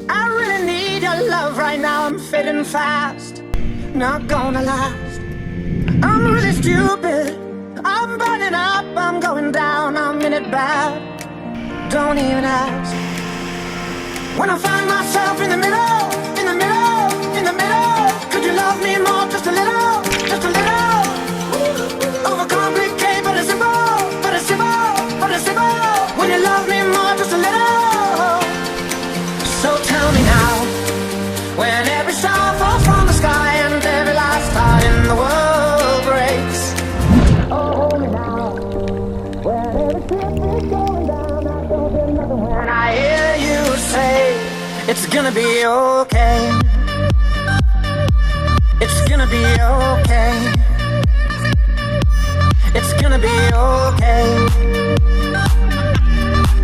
I really need your love right now. I'm fading fast, not gonna last. I'm really stupid, I'm burning up, I'm going down, I'm in it bad. Don't even ask. When I find myself in the middle, in the middle, in the middle, could you love me more, just a little, just a little? Overcomplicate, but it's simple, but it's simple, but it's simple. When you love me more, just a little. So tell me now, when every star falls from the sky and every last heart in the world breaks. Oh, hold me now, when every ship is going down, I don't feel nothing when I hear you say, it's gonna be okay. It's gonna be okay. It's gonna be okay.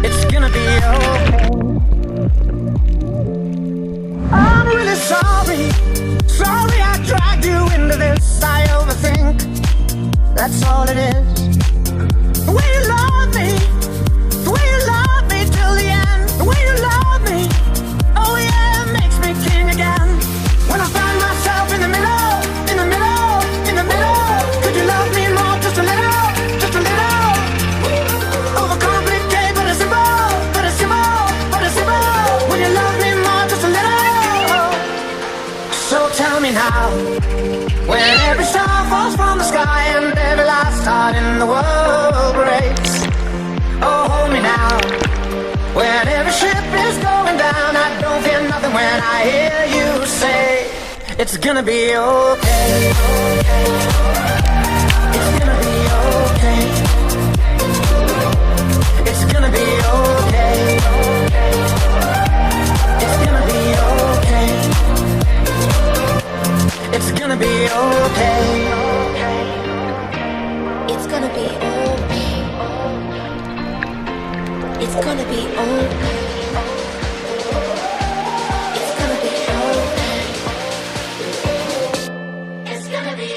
It's gonna be okay. I'm really sorry. Sorry I dragged you into this. I overthink. That's all it is. The way you love me, the way you love me till the end, the way you love me, oh yeah, it makes me king again. When I find myself in the middle, in the middle, in the middle, could you love me more, just a little, just a little? Overcomplicate, but it's simple, but it's simple, but it's simple. When you love me more, just a little. So tell me now, when every star falls from the sky and every last heart in the world breaks. Oh, hold me now, when every ship is going down, I don't feel nothing when I hear you say, it's gonna be okay. It's gonna be okay. It's gonna be okay. It's gonna be okay. It's gonna be okay. It's gonna be okay. It's gonna be okay. It's gonna be okay. It's gonna be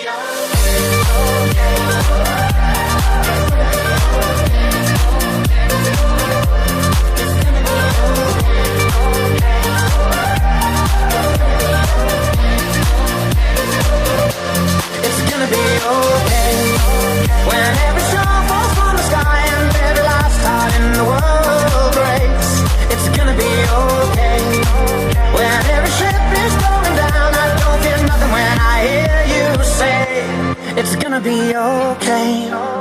It's gonna be okay. When every star falls from the sky and every last heart in the world breaks. It's gonna be okay. When every ship is going down, I don't feel nothing when I hear you say, it's gonna be okay.